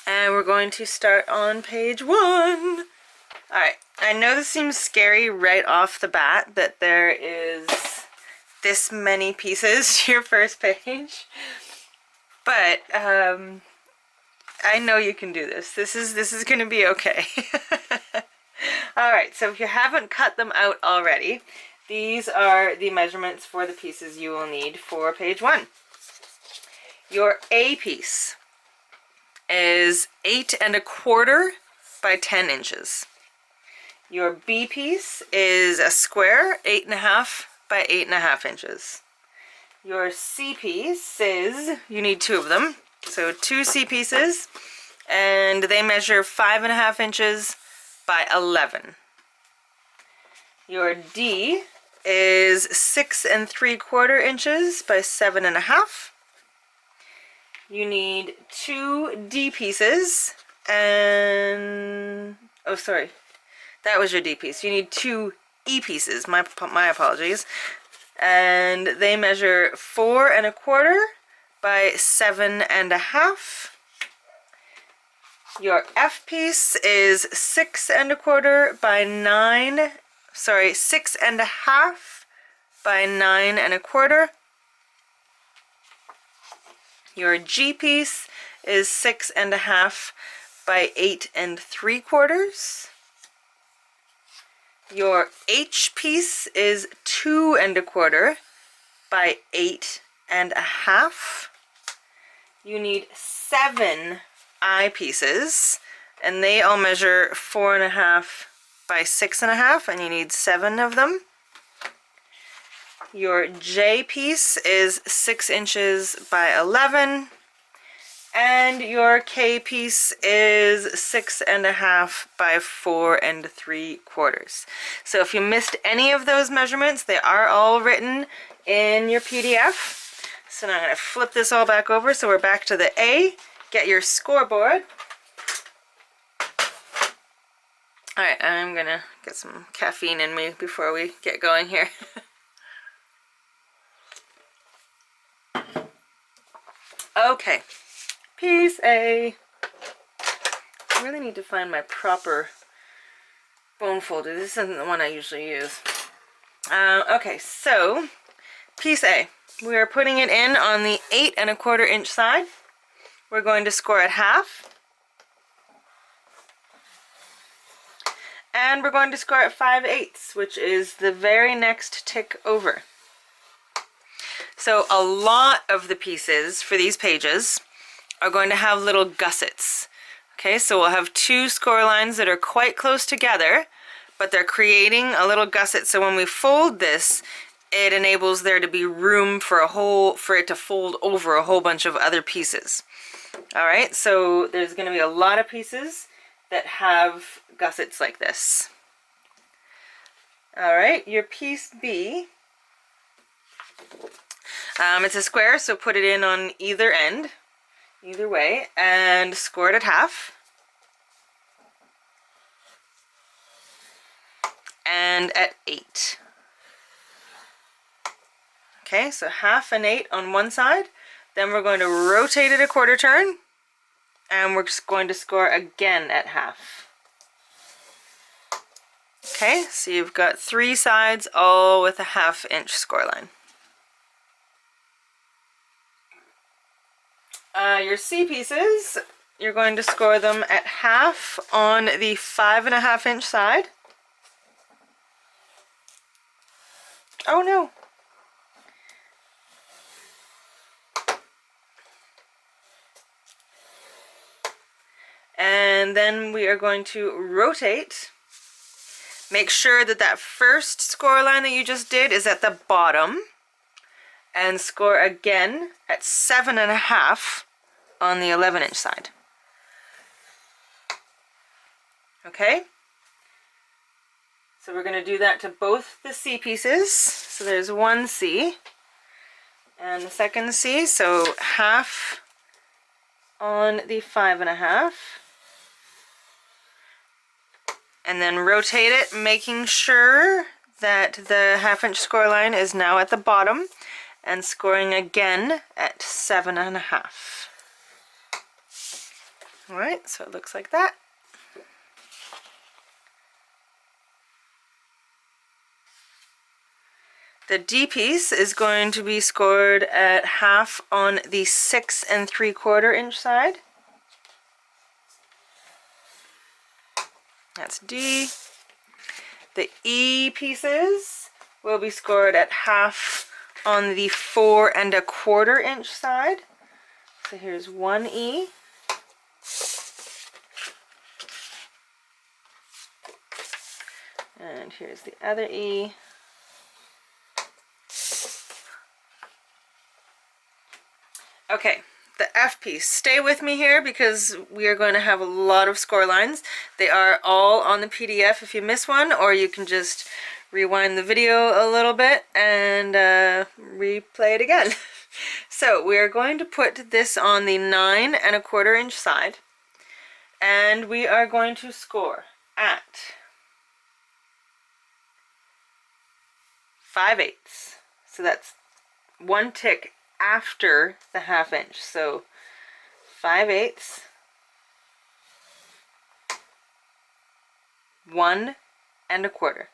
And we're going to start on page 1. Alright, I know this seems scary right off the bat that there is this many pieces to your first page, but I know you can do this. This is going to be okay. Alright, so if you haven't cut them out already, these are the measurements for the pieces you will need for page 1. Your A piece is 8 1/4 by 10 inches. Your B piece is a square, 8 1/2 by 8 1/2 inches. Your C piece is, you need 2 of them, so 2 C pieces, and they measure 5 1/2 inches by 11. Your D is 6 3/4 inches by 7 1/2. You need 2 D pieces, and, oh sorry, that was your D piece. You need 2 E pieces, my apologies, and they measure 4 1/4 by 7 1/2. Your F piece is 6 1/4 by 9, sorry, 6 1/2 by 9 1/4. Your G piece is 6 1/2 by 8 3/4. Your H piece is 2 1/4 by 8 1/2. You need 7 I pieces, and they all measure 4 1/2 by 6 1/2, and you need 7 of them. Your J piece is 6 inches by 11, and your K piece is 6 1/2 by 4 3/4. So if you missed any of those measurements, they are all written in your PDF. So now I'm going to flip this all back over, so we're back to the A. Get your scoreboard. Alright, I'm going to get some caffeine in me before we get going here. Okay, piece A. I really need to find my proper bone folder. This isn't the one I usually use. Okay, so piece A. We are putting it in on the 8 1/4 inch side. We're going to score at half. And we're going to score at 5/8, which is the very next tick over. So a lot of the pieces for these pages are going to have little gussets. Okay, so we'll have 2 score lines that are quite close together, but they're creating a little gusset. So when we fold this, it enables there to be room for it to fold over a whole bunch of other pieces. All right, so there's going to be a lot of pieces that have gussets like this. All right, your piece B. It's a square, so put it in on either end, either way, and score it at half. And at 8. Okay, so half and 8 on one side. Then we're going to rotate it a 1/4 turn, and we're just going to score again at half. Okay, so you've got 3 sides all with a 1/2 inch score line. Your C pieces, you're going to score them at half on the 5 1/2 inch side. Oh no! And then we are going to rotate. Make sure that that first score line that you just did is at the bottom, and score again at 7 1/2 on the 11 inch side. Okay? So we're going to do that to both the C pieces. So there's one C and the second C, so half on the 5 1/2. And then rotate it, making sure that the 1/2 inch score line is now at the bottom, and scoring again at 7 1/2. All right, so it looks like that. The D piece is going to be scored at half on the 6 3/4 inch side. That's D. The E pieces will be scored at half on the 4 1/4 inch side. So here's one E. And here's the other E. Okay, the F piece. Stay with me here because we are going to have a lot of score lines. They are all on the PDF if you miss one, or you can just rewind the video a little bit and replay it again. So we are going to put this on the 9 1/4 inch side, and we are going to score at 5/8. So that's one tick after the 1/2 inch. So 5/8, 1 1/4.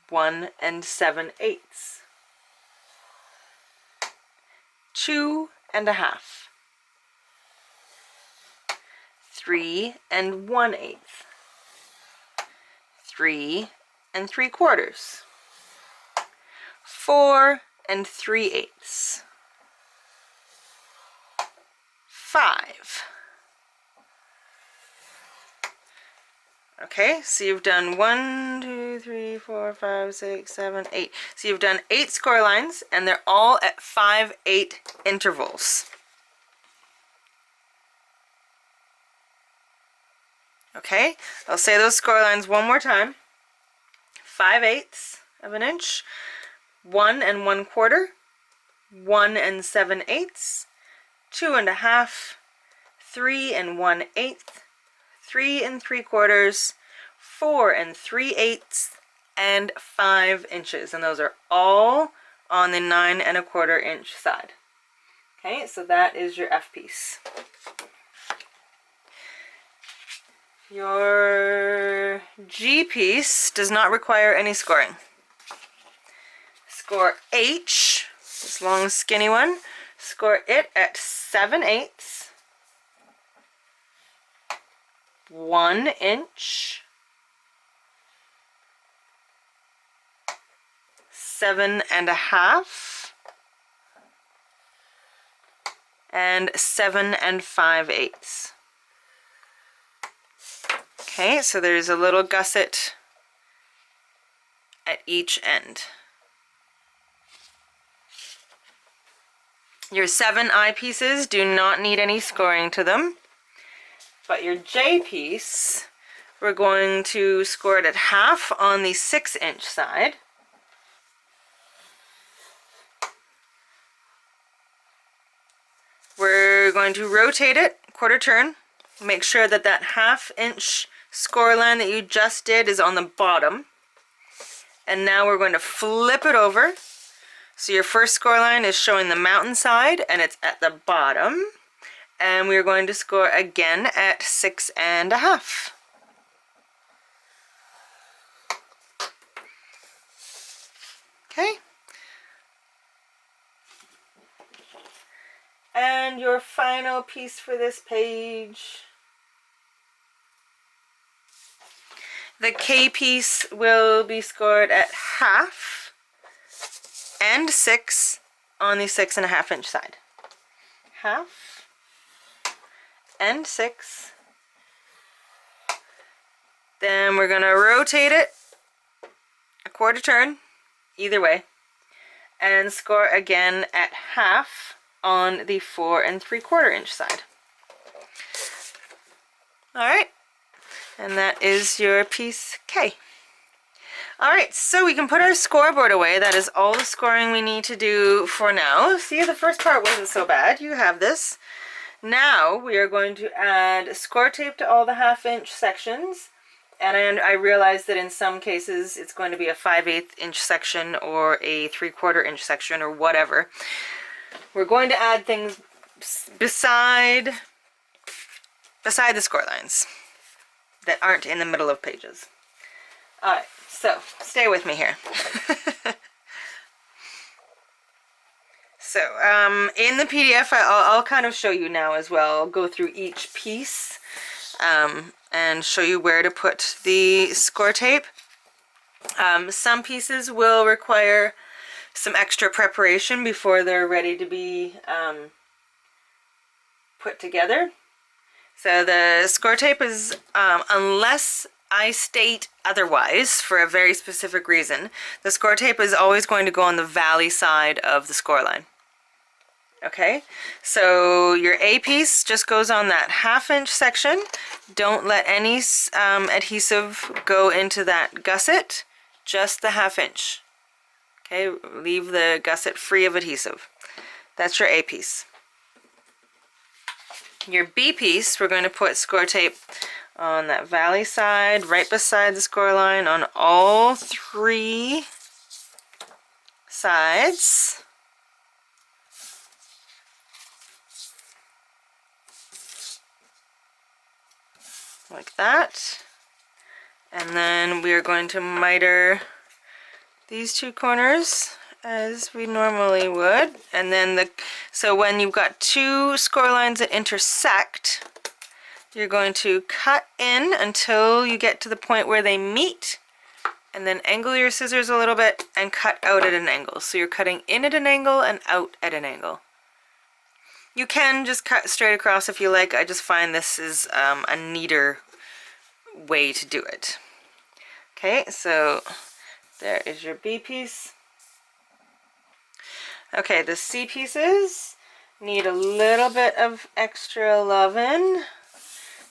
One 7/8. 2 1/2. 3 1/8. 3 3/4. 4 3/8. 5. Okay, so you've done 1, 2, 3, 4, 5, 6, 7, 8. So you've done 8 score lines, and they're all at 5/8 intervals. Okay, I'll say those score lines one more time. 5/8 of an inch, 1 1/4, 1 7/8, 2 1/2, 3 1/8, 3 3/4, 4 3/8, and 5 inches. And those are all on the 9 1/4 inch side. Okay, so that is your F piece. Your G piece does not require any scoring. Score H, this long skinny one, score it at 7/8, 1 inch, 7 1/2, and 7 5/8. Okay, so there's a little gusset at each end. Your 7 eyepieces do not need any scoring to them, but your J piece, we're going to score it at half on the 6 inch side. We're going to rotate it, quarter turn, make sure that that 1/2 inch score line that you just did is on the bottom. And now we're going to flip it over. So your first score line is showing the mountain side and it's at the bottom. And we're going to score again at 6 1/2. Okay. And your final piece for this page. The K piece will be scored at half and 6 on the 6 1/2 inch side. Half and 6. Then we're going to rotate it a quarter turn, either way, and score again at half on the 4 3/4 inch side. All right. And that is your piece K. Alright, so we can put our scoreboard away. That is all the scoring we need to do for now. See, the first part wasn't so bad. You have this. Now we are going to add score tape to all the 1/2 inch sections. And I realize that in some cases it's going to be a 5/8 inch section or a 3/4 inch section or whatever. We're going to add things beside the score lines that aren't in the middle of pages. Alright, so stay with me here. So, in the PDF, I'll kind of show you now as well. I'll go through each piece and show you where to put the score tape. Some pieces will require some extra preparation before they're ready to be put together. So the score tape is, unless I state otherwise for a very specific reason, the score tape is always going to go on the valley side of the score line. Okay, so your A piece just goes on that 1/2 inch section. Don't let any adhesive go into that gusset, just the 1/2 inch. Okay, leave the gusset free of adhesive. That's your A piece. Your B piece, we're going to put score tape on that valley side, right beside the score line, on all 3 sides. Like that. And then we are going to miter these 2 corners as we normally would. And then so when you've got 2 score lines that intersect, you're going to cut in until you get to the point where they meet, and then angle your scissors a little bit and cut out at an angle. So you're cutting in at an angle and out at an angle. You can just cut straight across if you like. I just find this is a neater way to do it. Okay, so there is your B piece. Okay, the C pieces need a little bit of extra loving.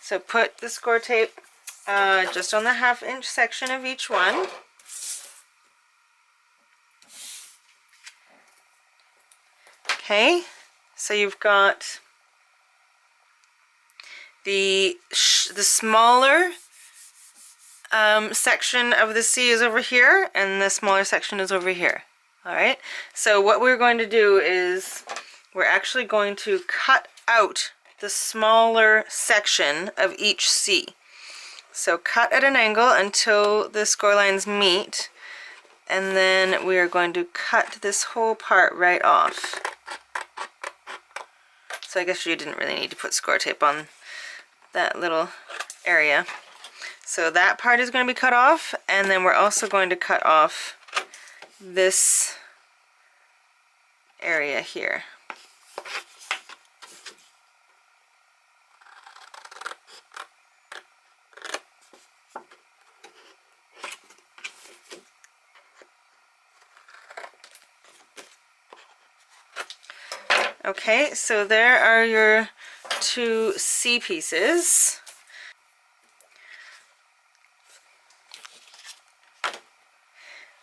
So put the score tape just on the 1/2 inch section of each one. Okay, so you've got the smaller section of the C is over here, and the smaller section is over here. Alright, so what we're going to do is we're actually going to cut out the smaller section of each C. So cut at an angle until the score lines meet, and then we are going to cut this whole part right off. So I guess you didn't really need to put score tape on that little area. So that part is going to be cut off, and then we're also going to cut off this area here. Okay, so there are your 2 C pieces.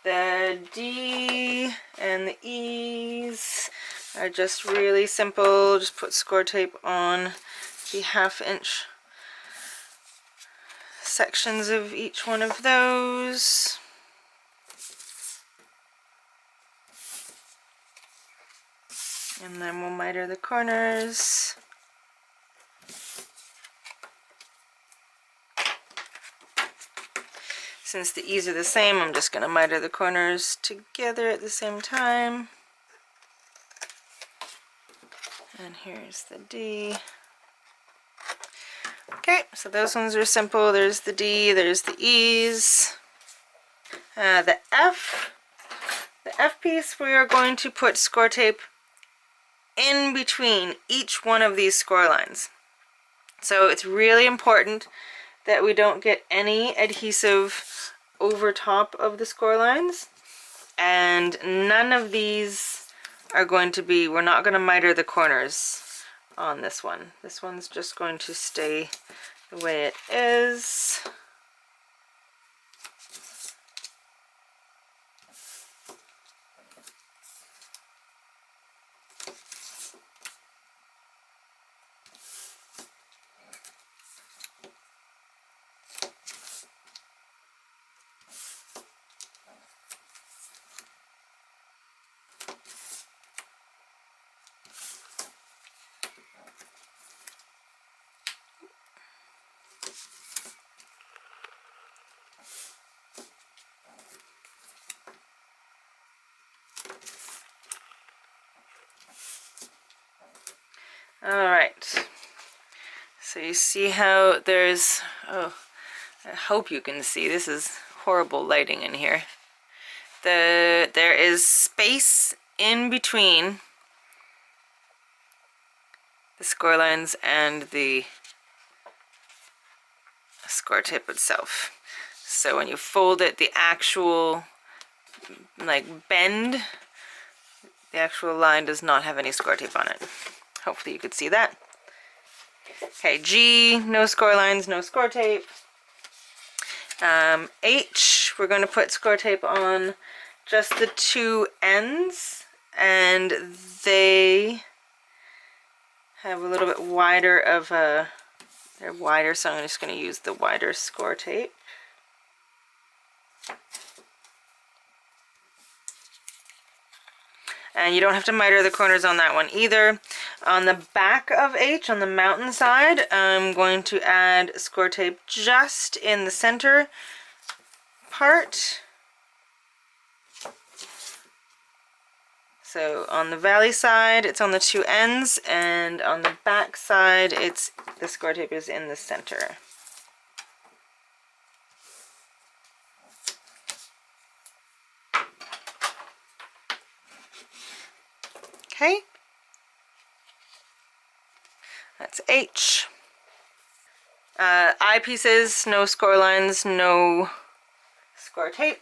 The D and the E's are just really simple. Just put score tape on the 1/2 inch sections of each one of those. And then we'll miter the corners. Since the E's are the same, I'm just going to miter the corners together at the same time. And here's the D. Okay, so those ones are simple. There's the D, there's the E's. The F piece, we are going to put score tape in between each one of these score lines. So it's really important that we don't get any adhesive over top of the score lines, and none of these are going to be, we're not going to miter the corners on this one. This one's just going to stay the way it is. Alright, so you see how there's, oh, I hope you can see, this is horrible lighting in here. There is space in between the score lines and the score tape itself. So when you fold it, the actual like bend, the actual line does not have any score tape on it. Hopefully you could see that. Okay, G, no score lines, no score tape. H, we're going to put score tape on just the two ends, and they have a little bit wider of a, they're wider, so I'm just going to use the wider score tape. And you don't have to miter the corners on that one either. On the back of H, on the mountain side, I'm going to add score tape just in the center part. So on the valley side, it's on the two ends, and on the back side, it's the score tape is in the center. Okay, that's H. I pieces, no score lines, no score tape.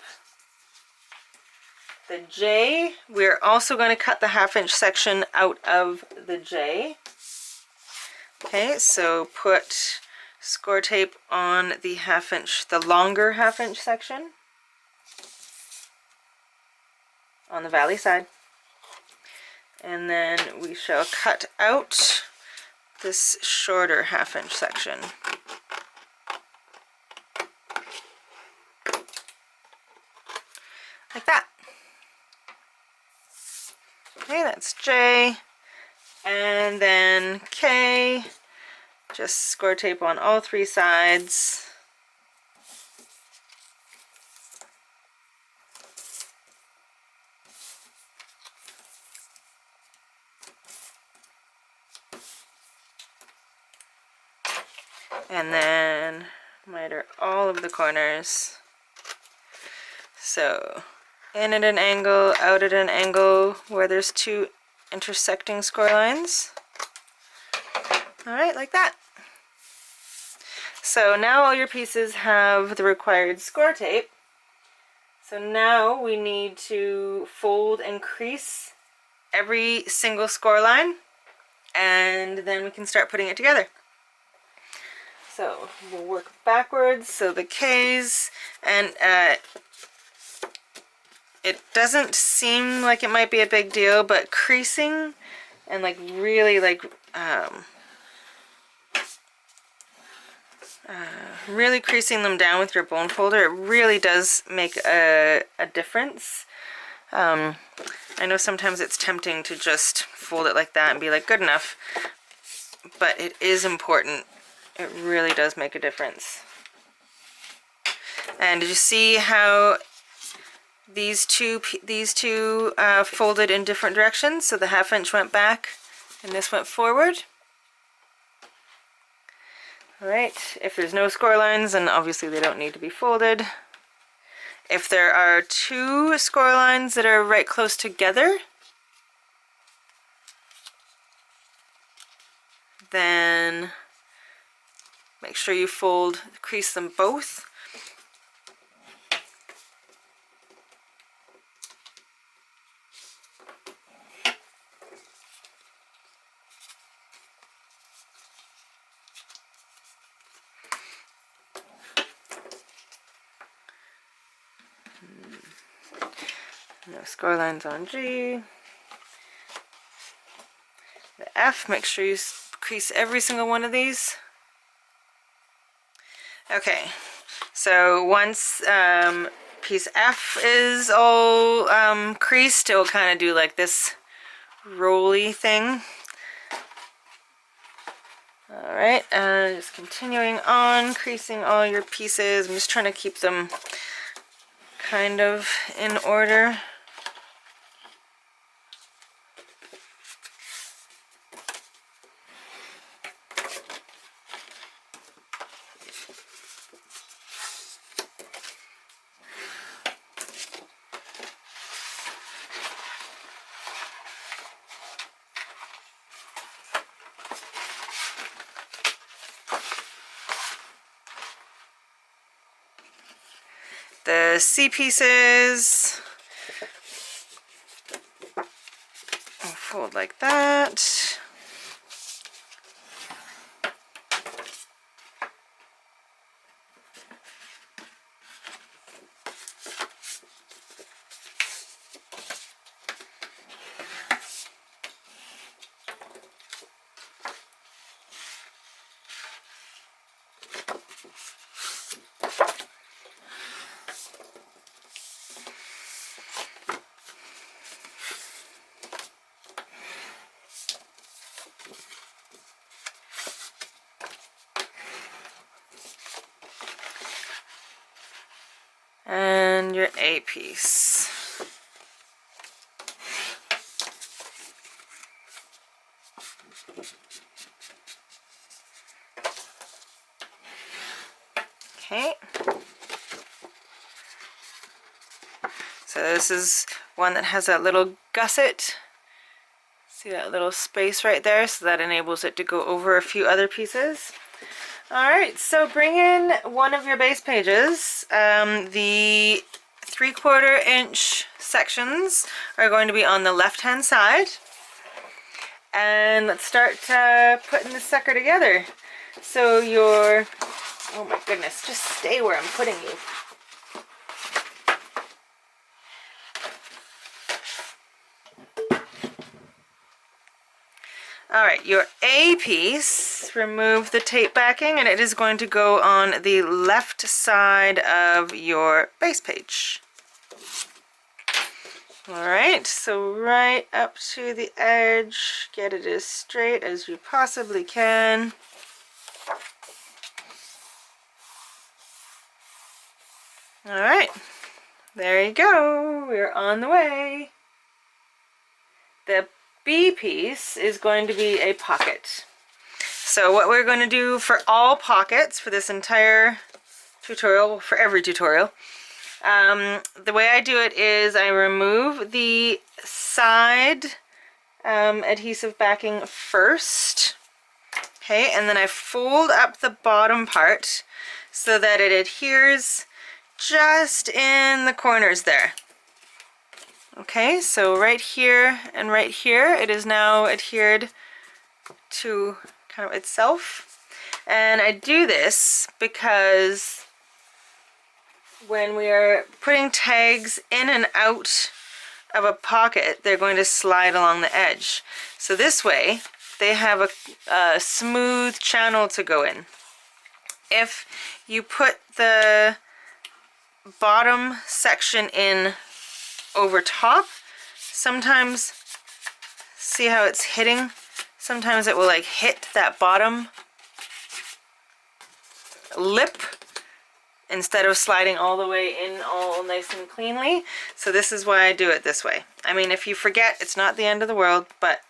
The J, we're also going to cut the ½ inch section out of the J. Okay, so put score tape on the ½ inch, the longer ½ inch section on the valley side. And then we shall cut out this shorter ½ inch section. Like that. Okay, that's J. And then K, just score tape on all three sides. And then miter all of the corners. So in at an angle, out at an angle where there's two intersecting score lines. Alright, like that. So now all your pieces have the required score tape. So now we need to fold and crease every single score line, and then we can start putting it together. So we'll work backwards, so the K's, and it doesn't seem like it might be a big deal, but creasing and like really like really creasing them down with your bone folder, it really does make a difference. I know sometimes it's tempting to just fold it like that and be like, good enough, but it is important. It really does make a difference. And did you see how these two folded in different directions? So the ½ inch went back and this went forward. Alright, if there's no score lines, then obviously they don't need to be folded. If there are two score lines that are right close together, then make sure you crease them both. No score lines on G. The F, make sure you crease every single one of these. Okay, so once piece F is all creased, it will kind of do like this rolly thing. Alright, just continuing on, creasing all your pieces. I'm just trying to keep them kind of in order. the C pieces. I'll fold like that. And your A piece. Okay. So this is one that has that little gusset. See that little space right there? So that enables it to go over a few other pieces. Alright, so bring in one of your base pages. The 3/4 inch sections are going to be on the left hand side. And let's start putting this sucker together. So your, oh my goodness, just stay where I'm putting you. Alright, your A piece, remove the tape backing, and it is going to go on the left side of your base page. Alright, so right up to the edge, get it as straight as you possibly can. Alright, there you go, we're on the way. The B piece is going to be a pocket. So what we're going to do for all pockets for this entire tutorial, for every tutorial, the way I do it is I remove the side adhesive backing first, okay, and then I fold up the bottom part so that it adheres just in the corners there. Okay, so right here and right here it is now adhered to kind of itself. And I do this because when we are putting tags in and out of a pocket, they're going to slide along the edge. So this way they have a smooth channel to go in. If you put the bottom section in over top, sometimes, see how it's hitting? Sometimes it will like hit that bottom lip instead of sliding all the way in all nice and cleanly. So this is why I do it this way. I mean, if you forget, it's not the end of the world, but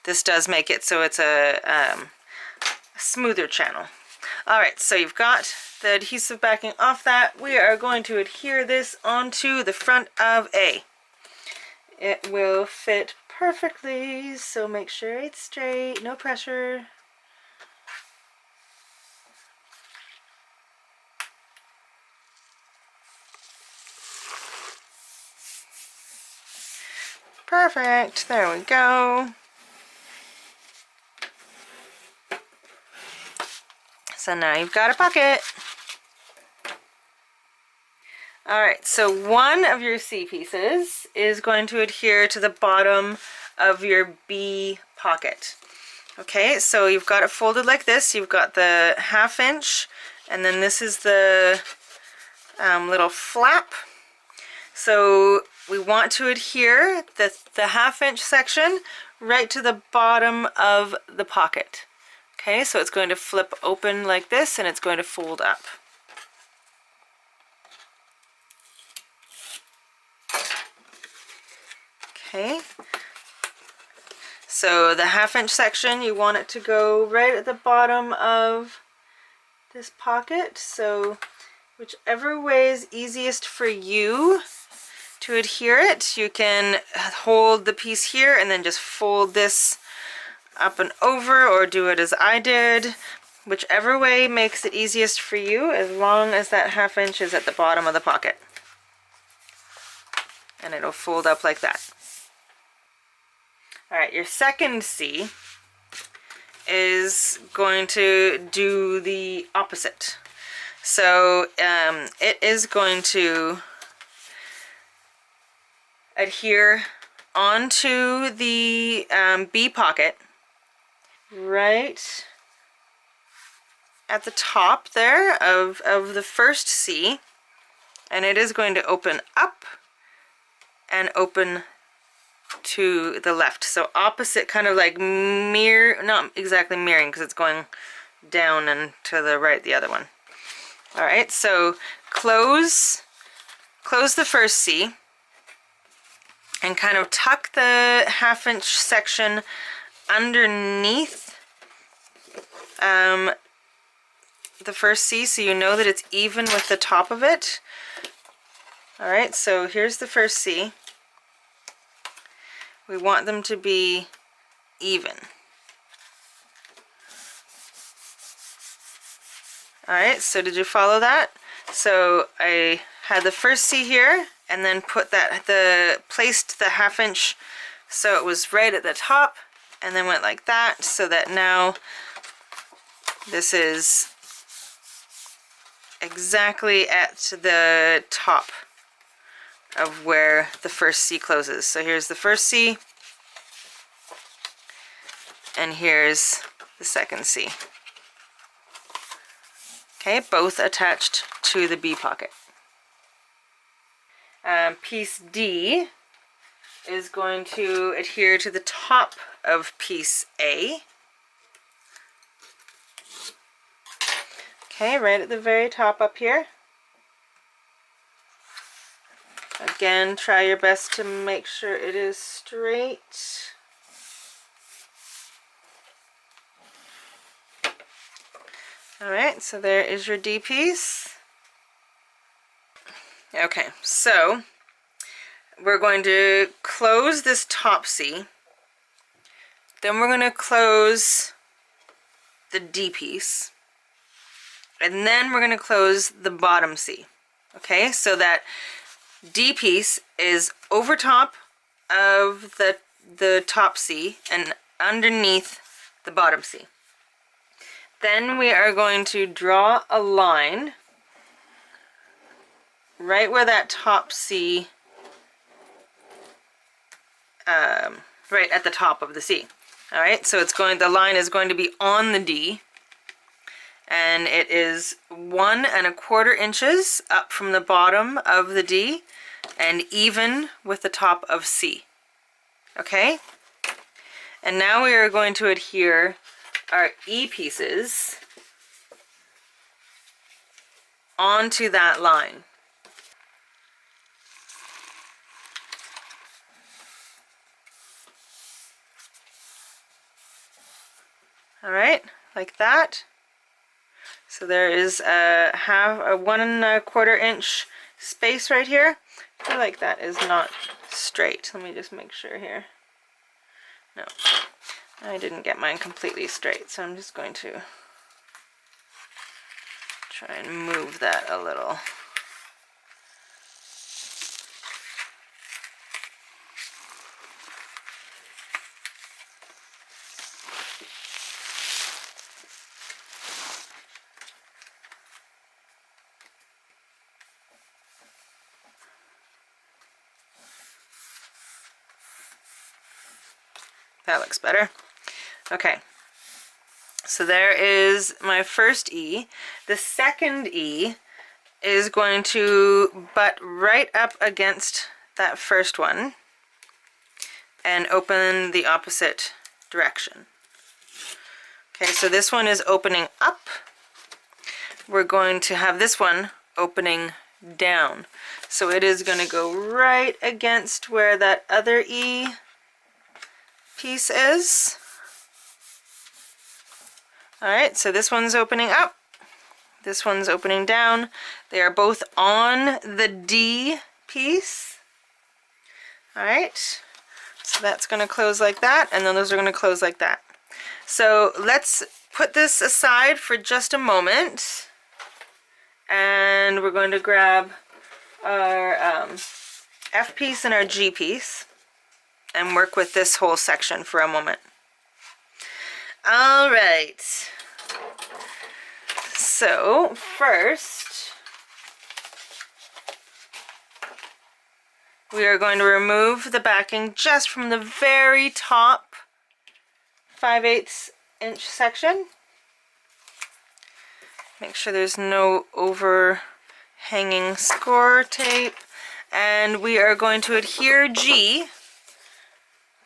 this does make it so it's a smoother channel. Alright, so you've got the adhesive backing off that. We are going to adhere this onto the front of A. It will fit perfectly, so make sure it's straight, no pressure. Perfect, there we go. So now you've got a pocket. Alright, so one of your C pieces is going to adhere to the bottom of your B pocket. Okay, so you've got it folded like this. You've got the 1/2 inch, and then this is the little flap. So we want to adhere the 1/2 inch section right to the bottom of the pocket. Okay, so it's going to flip open like this, and it's going to fold up. Okay, so the 1/2 inch section, you want it to go right at the bottom of this pocket. So whichever way is easiest for you to adhere it, you can hold the piece here and then just fold this up and over, or do it as I did. whichever way makes it easiest for you, as long as that 1/2 inch is at the bottom of the pocket. And it'll fold up like that. All right, your second C is going to do the opposite. So it is going to adhere onto the B pocket right at the top there of the first C, and it is going to open up and open to the left. So opposite, kind of like mirror, not exactly mirroring because it's going down and to the right, the other one. All right, so close the first C and kind of tuck the 1/2 inch section underneath the first C, so you know that it's even with the top of it. All right, so here's the first C. We want them to be even. All right, so did you follow that? So I had the first C here, and then put placed the 1/2 inch so it was right at the top, and then went like that, so that now this is exactly at the top of where the first C closes. So here's the first C, and here's the second C. Okay, both attached to the B pocket. Piece D is going to adhere to the top of piece A. Okay, right at the very top up here. Again, try your best to make sure it is straight. All right, so there is your D piece. Okay, so we're going to close this top C. Then we're going to close the D piece. And then we're going to close the bottom C. Okay, so that D piece is over top of the top C and underneath the bottom C. Then we are going to draw a line right where that top C, right at the top of the C. All right, so the line is going to be on the D, and it is 1 1/4 inches up from the bottom of the D and even with the top of C. Okay, and now we are going to adhere our E pieces onto that line. All right, like that. So there is a 1 1/4 inch space right here. I feel like that is not straight. Let me just make sure here. No, I didn't get mine completely straight, so I'm just going to try and move that a little. That looks better. Okay, so there is my first E. The second E is going to butt right up against that first one and open the opposite direction. Okay, so this one is opening up. We're going to have this one opening down. So it is going to go right against where that other E piece is. All right, so this one's opening up, this one's opening down. They are both on the D piece. All right, so that's going to close like that, and then those are going to close like that. So let's put this aside for just a moment, and we're going to grab our F piece and our G piece and work with this whole section for a moment. All right. So first, we are going to remove the backing just from the very top 5/8 inch section. Make sure there's no overhanging score tape. And we are going to adhere G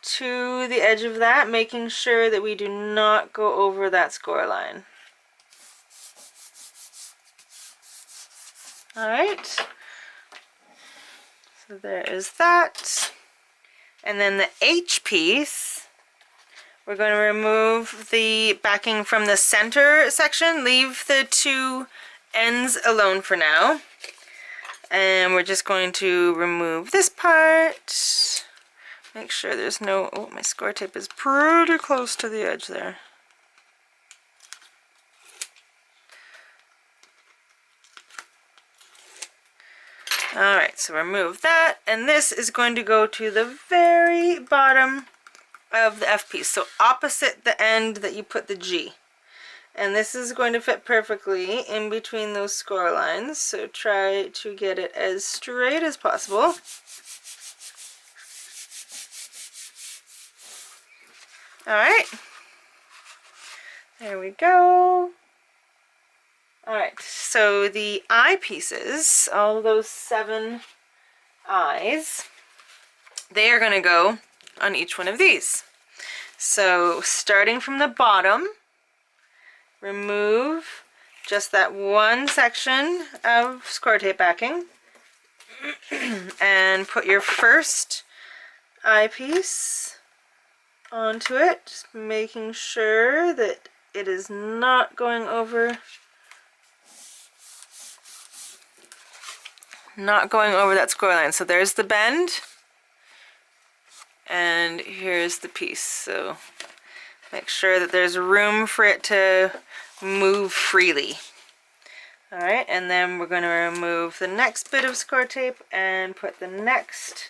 to the edge of that, making sure that we do not go over that score line. Alright, so there is that. And then the H piece, we're going to remove the backing from the center section, leave the two ends alone for now. And we're just going to remove this part. Make sure there's no, oh, my score tape is pretty close to the edge there. Alright, so remove that, and this is going to go to the very bottom of the F piece, so opposite the end that you put the G. And this is going to fit perfectly in between those score lines, so try to get it as straight as possible. Alright, there we go. Alright, so the eye pieces, all of those 7 eyes, they are going to go on each one of these. So starting from the bottom, remove just that one section of score tape backing and put your first eyepiece onto it, just making sure that it is not going over that score line. So there's the bend, and here's the piece. So make sure that there's room for it to move freely. Alright, and then we're going to remove the next bit of score tape and put the next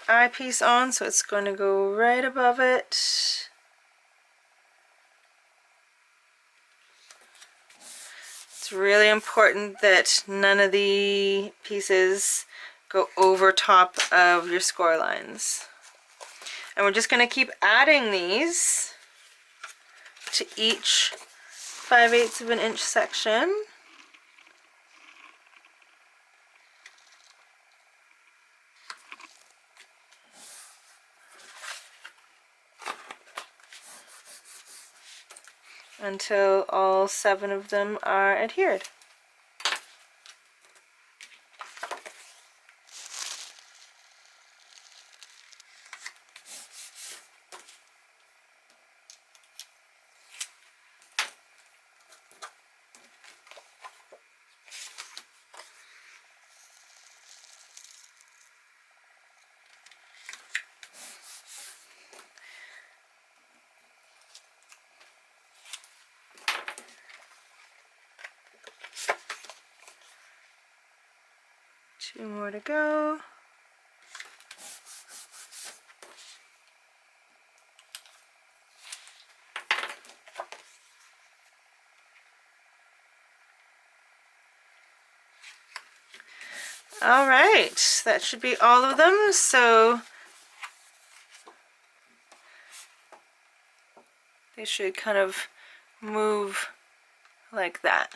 eyepiece on, so it's going to go right above it. It's really important that none of the pieces go over top of your score lines. And we're just going to keep adding these to each 5/8 of an inch section. Until all 7 of them are adhered. Two more to go. All right, that should be all of them. So they should kind of move like that.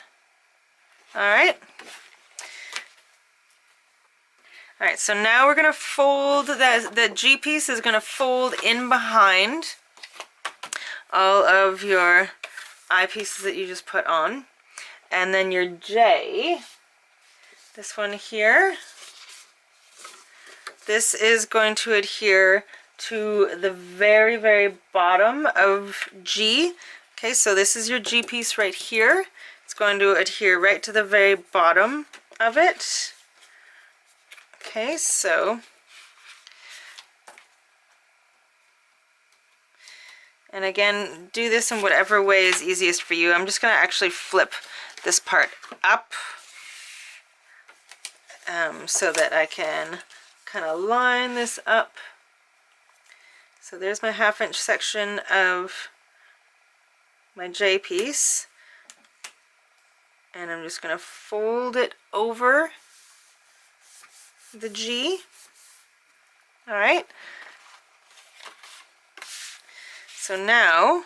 All right. Alright, so now we're going to fold, the G piece is going to fold in behind all of your eye pieces that you just put on. And then your J, this one here, this is going to adhere to the very, very bottom of G. Okay, so this is your G piece right here. It's going to adhere right to the very bottom of it. Okay, so, And again, do this in whatever way is easiest for you. I'm just going to actually flip this part up so that I can kind of line this up. So there's my 1/2 inch section of my J piece. And I'm just going to fold it over the G. All right. So now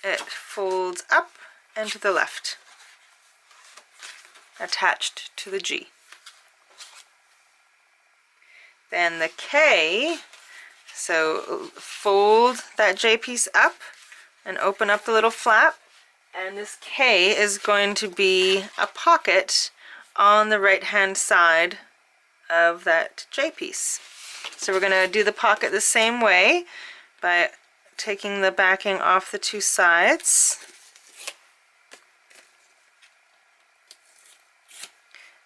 it folds up and to the left, attached to the G. Then the K, so fold that J piece up and open up the little flap, and this K is going to be a pocket on the right hand side of that J piece. So we're going to do the pocket the same way by taking the backing off the two sides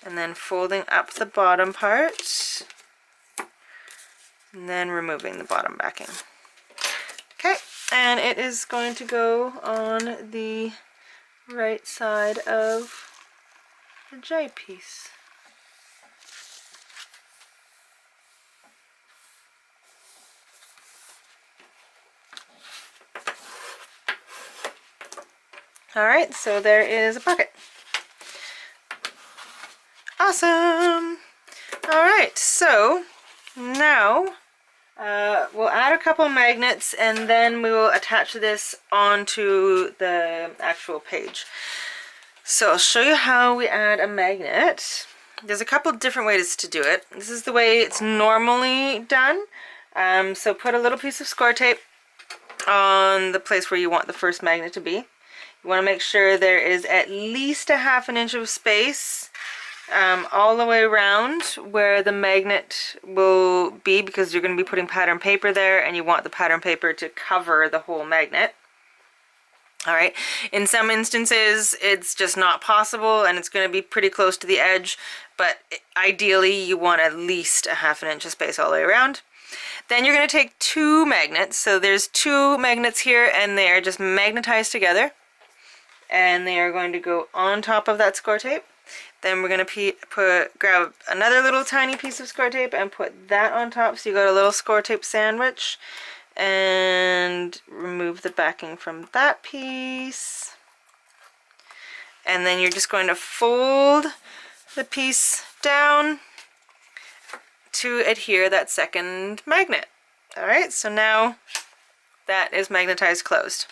and then folding up the bottom part and then removing the bottom backing. Okay, and it is going to go on the right side of the J piece. Alright, so there is a pocket. Awesome! Alright, so now we'll add a couple magnets and then we will attach this onto the actual page. So I'll show you how we add a magnet. There's a couple different ways to do it. This is the way it's normally done. So put a little piece of score tape on the place where you want the first magnet to be. You want to make sure there is at least a 1/2 inch of space all the way around where the magnet will be, because you're going to be putting pattern paper there and you want the pattern paper to cover the whole magnet. Alright, in some instances it's just not possible and it's going to be pretty close to the edge, but ideally you want at least a 1/2 inch of space all the way around. Then you're going to take two magnets, so there's two magnets here and they are just magnetized together, and they are going to go on top of that score tape. Then we're going to grab another little tiny piece of score tape and put that on top, so you got a little score tape sandwich, and remove the backing from that piece. And then you're just going to fold the piece down to adhere that second magnet. Alright, so now that is magnetized closed.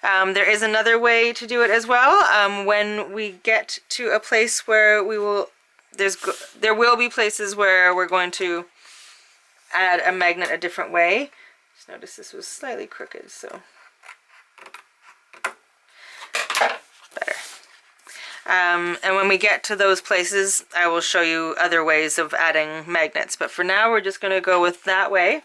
There is another way to do it as well. When we get to a place where there will be places where we're going to add a magnet a different way. Just notice this was slightly crooked, so better. And when we get to those places, I will show you other ways of adding magnets. But for now, we're just going to go with that way.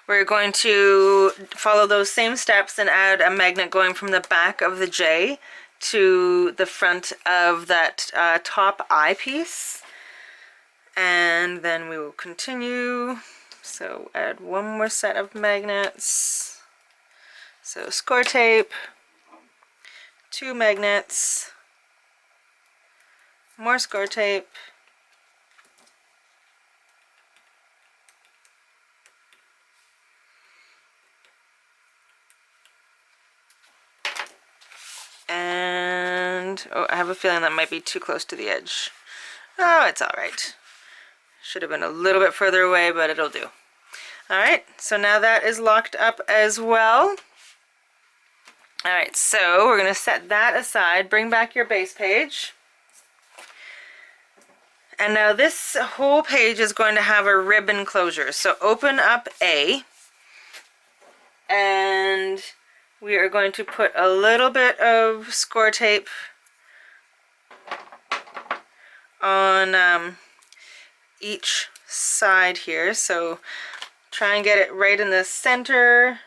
We're going to follow those same steps and add a magnet going from the back of the J to the front of that top eye piece. And then we will continue. So add one more set of magnets. So score tape, two magnets, more score tape, and oh, I have a feeling that might be too close to the edge. Oh, it's alright. Should have been a little bit further away, but it'll do. Alright, so now that is locked up as well. Alright, so we're going to set that aside, bring back your base page. And now this whole page is going to have a ribbon closure. So open up A, and we are going to put a little bit of score tape on each side here. So try and get it right in the center.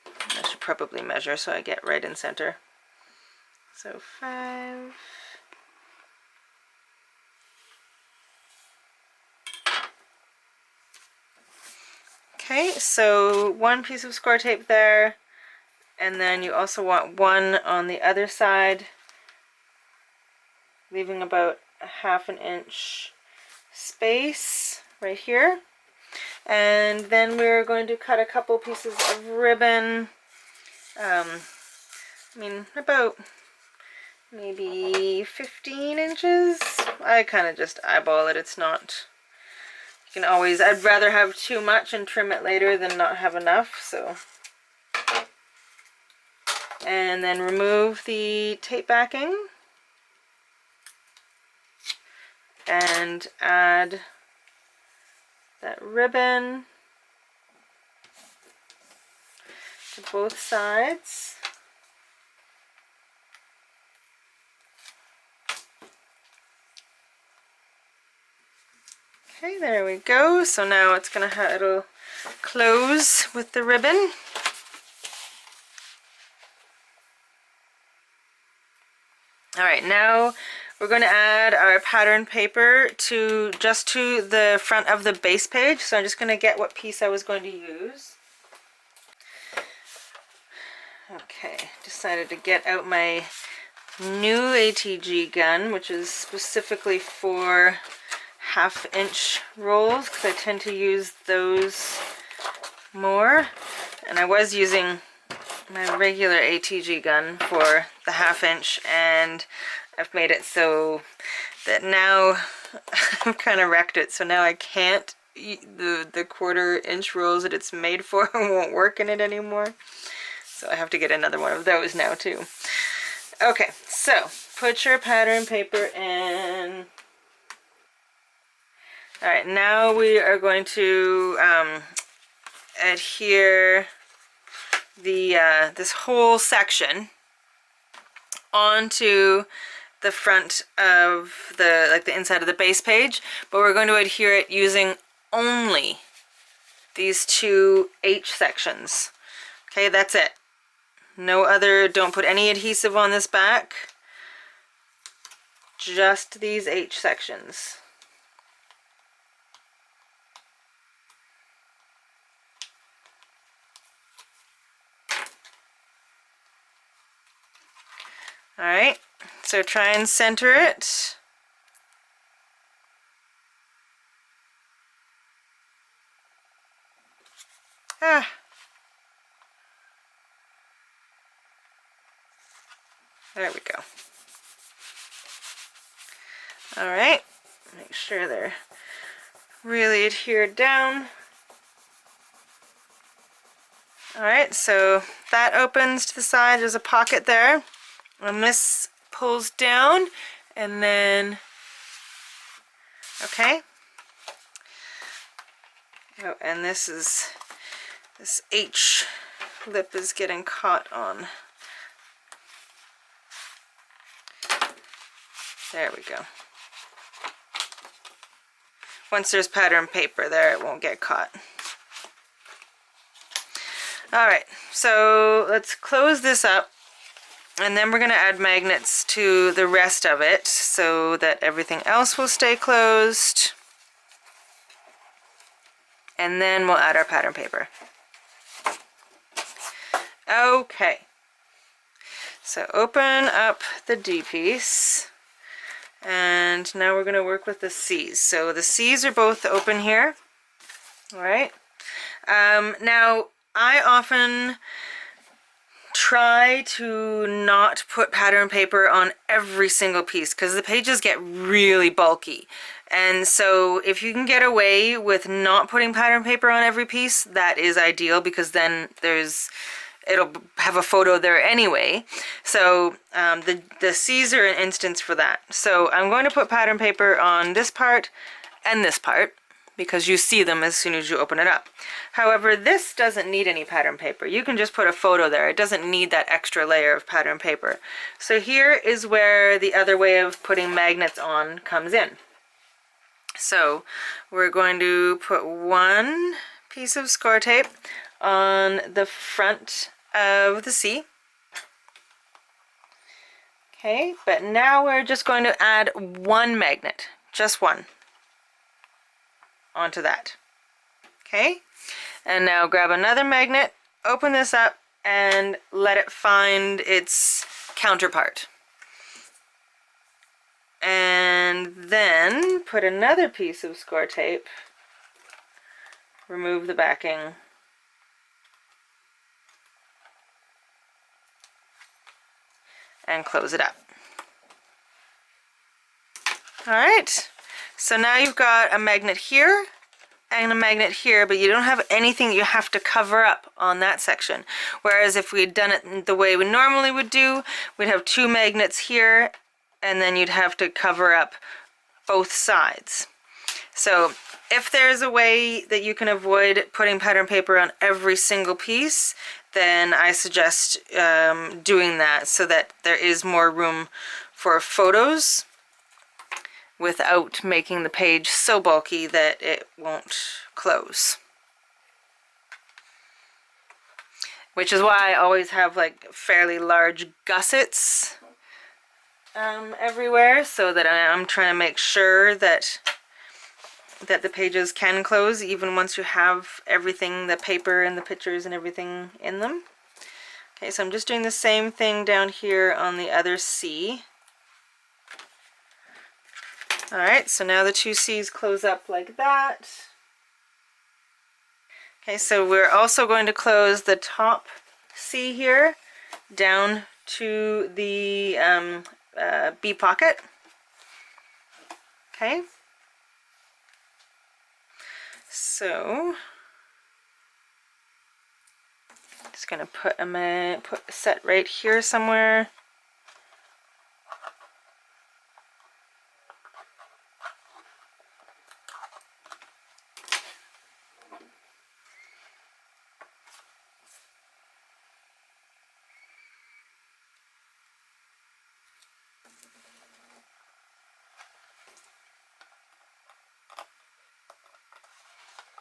I should probably measure so I get right in center. So 5. Okay, so one piece of score tape there, and then you also want one on the other side, leaving about a 1/2 inch space right here. And then we're going to cut a couple pieces of ribbon, I mean about maybe 15 inches. I kind of just eyeball it. It's not, you can always, I'd rather have too much and trim it later than not have enough, so. And then remove the tape backing and add that ribbon to both sides. Okay, there we go. So now it's gonna it'll close with the ribbon. All right, now we're going to add our pattern paper to the front of the base page. So I'm just going to get what piece I was going to use. Okay, decided to get out my new ATG gun, which is specifically for 1/2 inch rolls, because I tend to use those more. And I was using my regular ATG gun for the 1/2 inch, and I've made it so that now I've kind of wrecked it, so now I can't, the 1/4 inch rolls that it's made for won't work in it anymore. So I have to get another one of those now too. Okay, so put your pattern paper in. Alright, now we are going to adhere this whole section onto the front of the inside of the base page, but we're going to adhere it using only these 2 H sections. Okay, that's it. No other, don't put any adhesive on this back, just these H sections. Alright, so try and center it. Ah. There we go. Alright, make sure they're really adhered down. Alright, so that opens to the side, there's a pocket there. And this pulls down, and then, okay. Oh, and this H lip is getting caught on. There we go. Once there's pattern paper there, it won't get caught. Alright, so let's close this up, and then we're going to add magnets to the rest of it so that everything else will stay closed. And then we'll add our pattern paper. Okay, so open up the D piece, and now we're going to work with the C's. So the C's are both open here. Alright, now I often try to not put pattern paper on every single piece because the pages get really bulky. And so if you can get away with not putting pattern paper on every piece, that is ideal, because then it'll have a photo there anyway. So the C's are an instance for that. So I'm going to put pattern paper on this part and this part, because you see them as soon as you open it up. However, this doesn't need any pattern paper. You can just put a photo there. It doesn't need that extra layer of pattern paper. So here is where the other way of putting magnets on comes in. So we're going to put one piece of score tape on the front of the C. Okay, but now we're just going to add one magnet, just one, onto that. Okay, And now grab another magnet, open this up, and let it find its counterpart. And then put another piece of score tape, remove the backing, and close it up. Alright, so now you've got a magnet here and a magnet here, but you don't have anything you have to cover up on that section. Whereas if we'd done it the way we normally would do, we'd have two magnets here, and then you'd have to cover up both sides. So if there's a way that you can avoid putting pattern paper on every single piece, then I suggest doing that so that there is more room for photos without making the page so bulky that it won't close. Which is why I always have like fairly large gussets everywhere, so that I'm trying to make sure that the pages can close even once you have everything, the paper and the pictures and everything in them. Okay, so I'm just doing the same thing down here on the other C. Alright, so now the two C's close up like that. Okay, so we're also going to close the top C here down to the B pocket. Okay, so just going to put a set right here somewhere.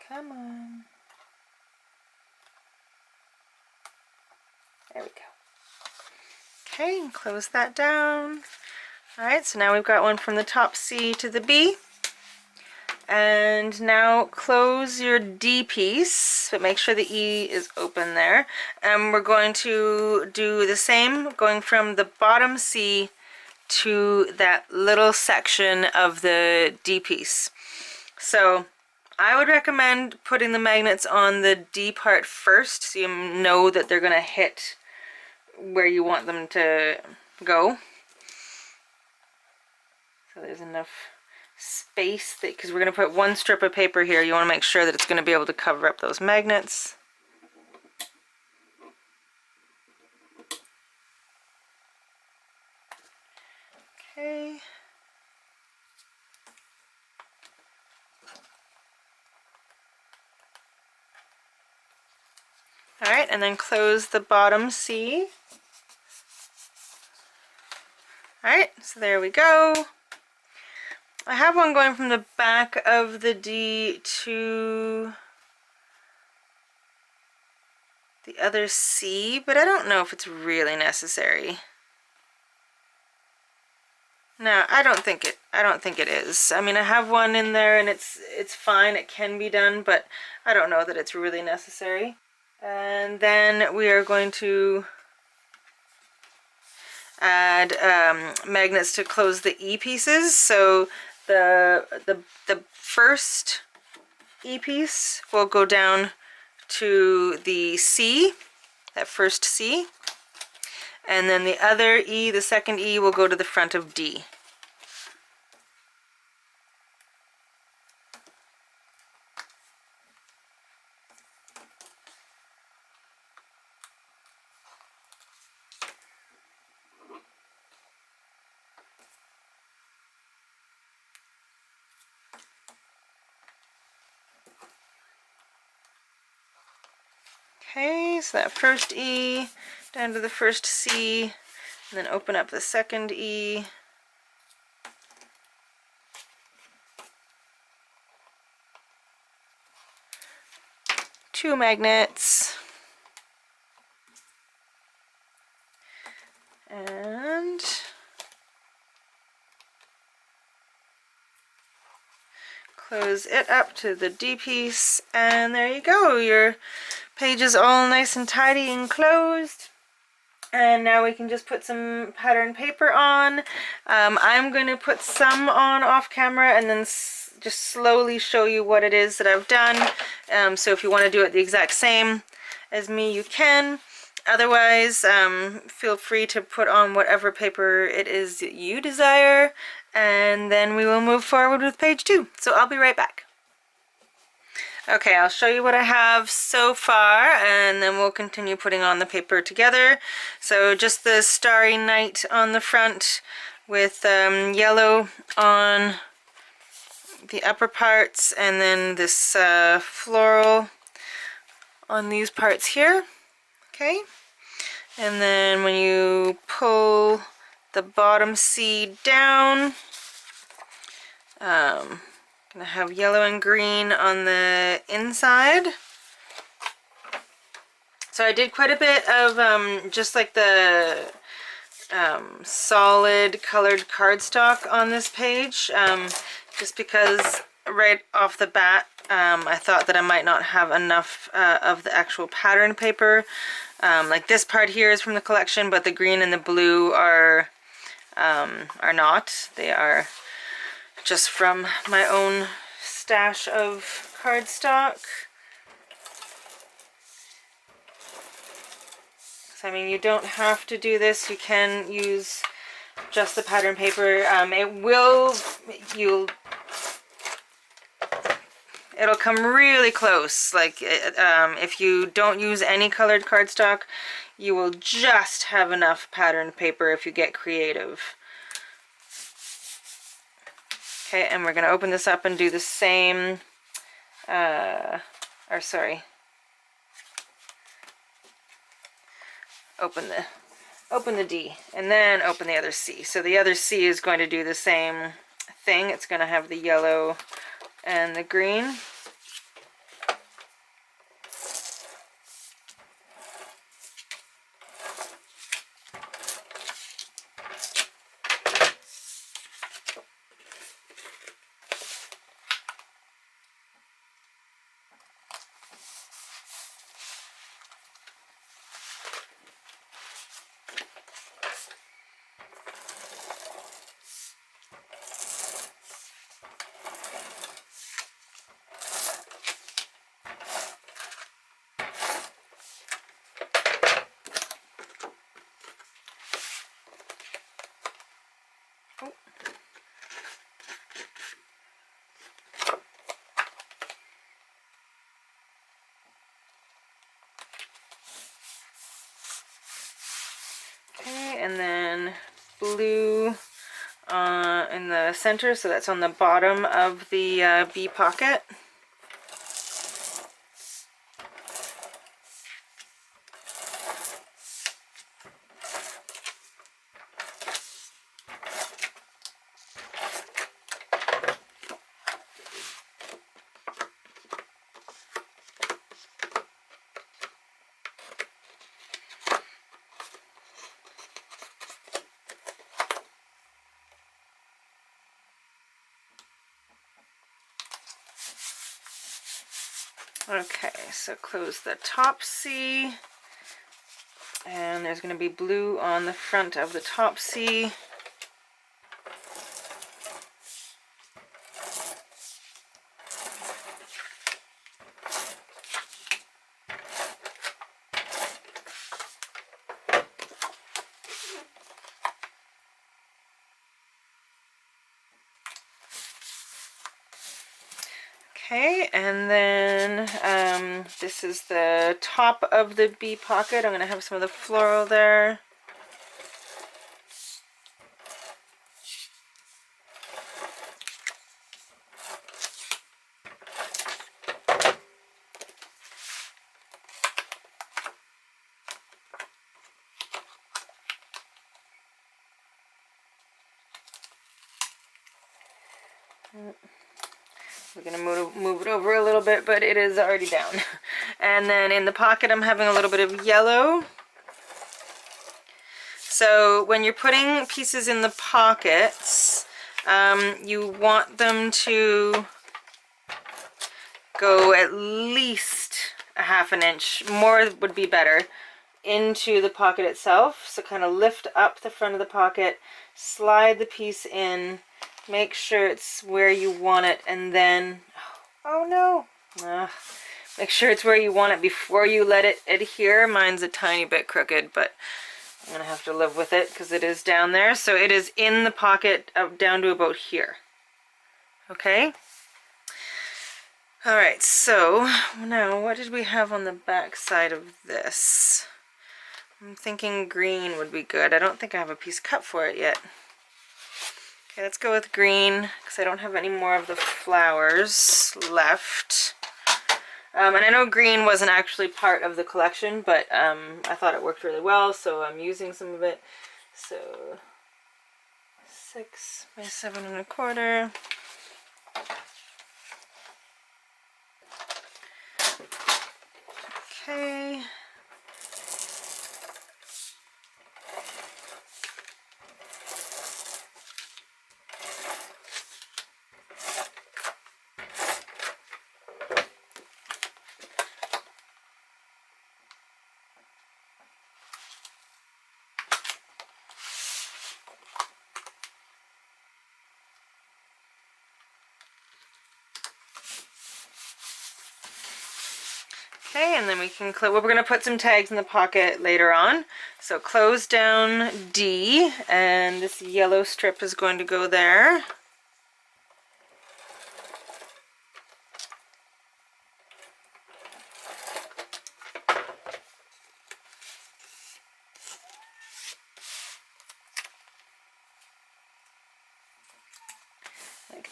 Come on. There we go. Okay, and close that down. Alright, so now we've got one from the top C to the B. And now close your D piece, but make sure the E is open there. And we're going to do the same, going from the bottom C to that little section of the D piece. So I would recommend putting the magnets on the D part first, so you know that they're going to hit where you want them to go. So there's enough space, because we're going to put one strip of paper here. You want to make sure that it's going to be able to cover up those magnets. Okay. Alright, and then close the bottom C. Alright, so there we go. I have one going from the back of the D to the other C, but I don't know if it's really necessary. No, I don't think it is. I mean, I have one in there and it's fine, it can be done, but I don't know that it's really necessary. And then we are going to add magnets to close the E pieces. So the first E piece will go down to the C, that first C, and then the other E, the second E, will go to the front of D. Okay, so that first E down to the first C, and then open up the second E. Two magnets. And close it up to the D piece, and there you go. Your page is all nice and tidy and closed. And now we can just put some pattern paper on. I'm going to put some on off camera and then just slowly show you what it is that I've done. So if you want to do it the exact same as me, you can. Otherwise, feel free to put on whatever paper it is that you desire. And then we will move forward with page 2. So I'll be right back. Okay, I'll show you what I have so far, and then we'll continue putting on the paper together. So just the Starry Night on the front with yellow on the upper parts, and then this floral on these parts here. Okay, and then when you pull the bottom C down, gonna have yellow and green on the inside. So I did quite a bit of just like the solid colored cardstock on this page, just because right off the bat I thought that I might not have enough of the actual pattern paper. Like this part here is from the collection, but the green and the blue are not. They are just from my own stash of cardstock. So, I mean, you don't have to do this. You can use just the pattern paper. It'll come really close. Like, if you don't use any colored cardstock, you will just have enough pattern paper if you get creative. Okay, and we're going to open this up and do the same, open the D, and then open the other C. So the other C is going to do the same thing. It's going to have the yellow and the green. Okay, and then blue in the center, so that's on the bottom of the B pocket. Okay, so close the top C, and there's going to be blue on the front of the top C. Okay, and then this is the top of the B pocket. I'm going to have some of the floral there. We're going to move it over a little bit, but it is already down. And then in the pocket, I'm having a little bit of yellow. So when you're putting pieces in the pockets, you want them to go at least a half an inch, more would be better, into the pocket itself. So kind of lift up the front of the pocket, slide the piece in, make sure it's where you want it, and then, oh no, make sure it's where you want it before you let it adhere. Mine's a tiny bit crooked, but I'm gonna have to live with it because it is down there. So it is in the pocket up down to about here. Okay. All right, so now what did we have on the back side of this? I'm thinking green would be good. I don't think I have a piece cut for it yet. Okay, let's go with green because I don't have any more of the flowers left. And I know green wasn't actually part of the collection, but I thought it worked really well, so I'm using some of it. So 6 by 7 1/4. Okay. Okay, and then we can we're going to put some tags in the pocket later on. So close down D, and this yellow strip is going to go there.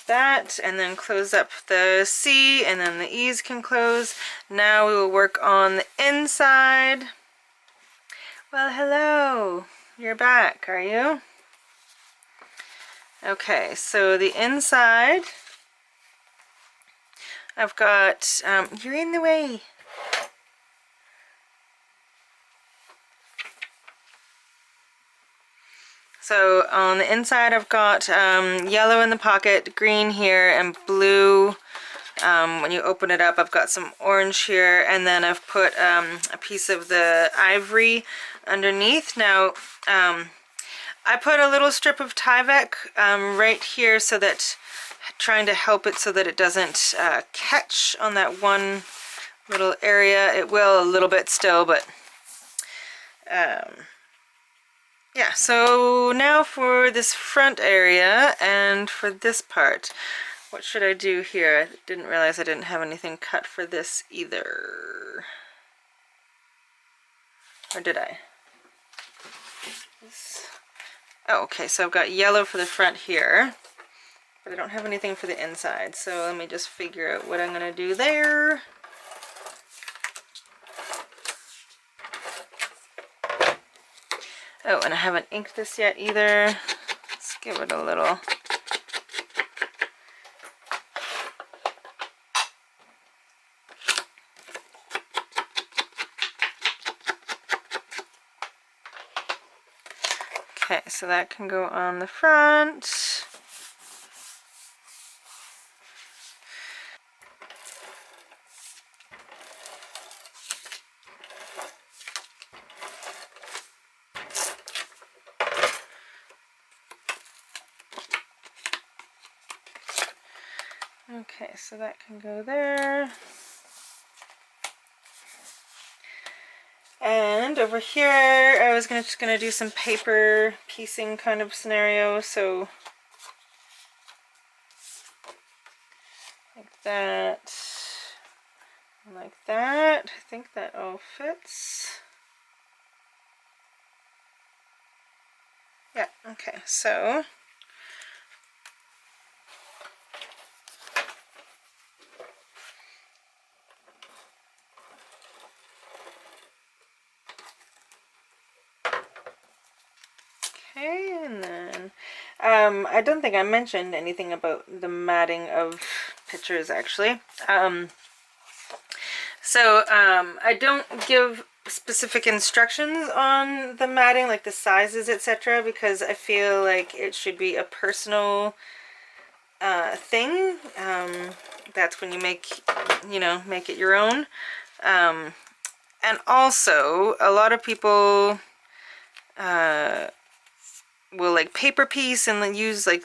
That, and then close up the C, and then the E's can close. Now we will work on the inside. Well, hello. You're back, are you? Okay, so the inside, I've got, you're in the way. So on the inside I've got yellow in the pocket, green here, and blue. When you open it up, I've got some orange here, and then I've put a piece of the ivory underneath. Now, I put a little strip of Tyvek right here, so that, trying to help it so that it doesn't catch on that one little area. It will a little bit still, but yeah, so now for this front area and for this part, what should I do here? I didn't realize I didn't have anything cut for this either. Or did I? Oh, okay, so I've got yellow for the front here, but I don't have anything for the inside, so let me just figure out what I'm going to do there. Oh, and I haven't inked this yet either. Let's give it a little. Okay, so that can go on the front. Okay, so that can go there. And over here, I was just gonna do some paper piecing kind of scenario, so like that, and like that. I think that all fits. Yeah, okay, so okay, and then I don't think I mentioned anything about the matting of pictures actually. I don't give specific instructions on the matting, like the sizes, etc., because I feel like it should be a personal thing. That's when you make, make it your own. And also, a lot of people will like paper piece and then use like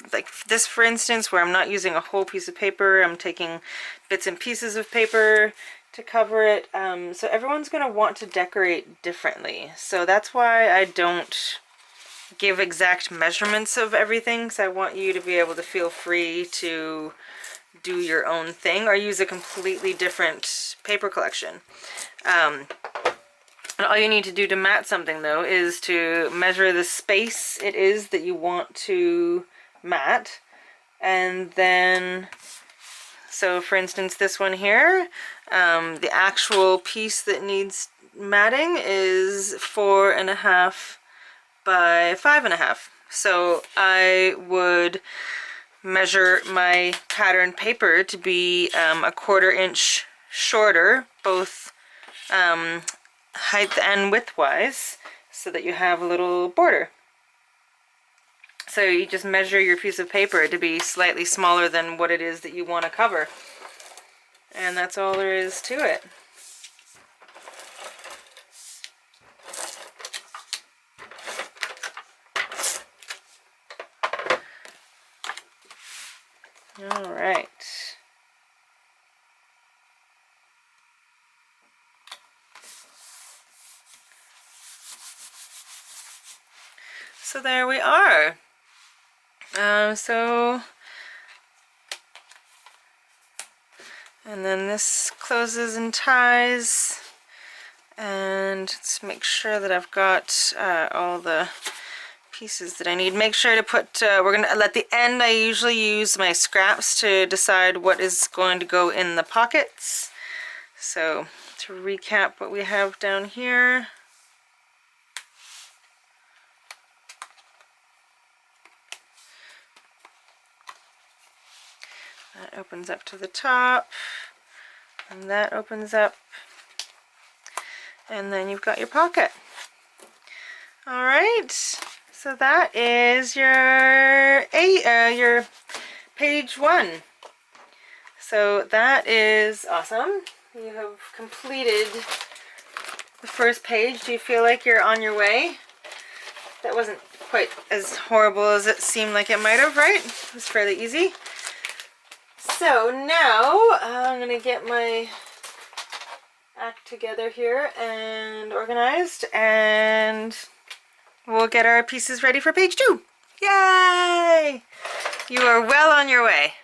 this, for instance, where I'm not using a whole piece of paper. I'm taking bits and pieces of paper to cover it. So everyone's going to want to decorate differently. So that's why I don't give exact measurements of everything, because I want you to be able to feel free to do your own thing or use a completely different paper collection. And all you need to do to mat something, though, is to measure the space it is that you want to mat. And then, so for instance, this one here, the actual piece that needs matting is 4.5 by 5.5. So I would measure my pattern paper to be a 1/4 inch shorter, both height and width-wise, so that you have a little border. So you just measure your piece of paper to be slightly smaller than what it is that you want to cover. And that's all there is to it. All right. So there we are. And then this closes and ties. And let's make sure that I've got all the pieces that I need. Make sure to put, we're gonna, at the end I usually use my scraps to decide what is going to go in the pockets. So to recap what we have down here. That opens up to the top, and that opens up, and then you've got your pocket. All right, so that is your page 1. So that is awesome. You have completed the first page. Do you feel like you're on your way? That wasn't quite as horrible as it seemed like it might have, right? It was fairly easy. So now I'm going to get my act together here and organized, and we'll get our pieces ready for page 2. Yay! You are well on your way.